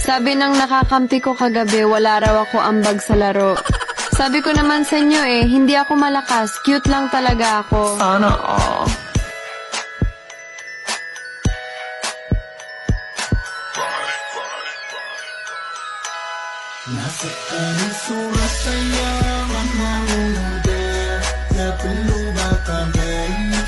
Sabi ng nakakampi ko kagabi, wala raw ako ambag sa laro. Sabi ko naman sa inyo hindi ako malakas, cute lang talaga ako. Sana nasaktan ang surat sayang ang mahulog na piluba kami.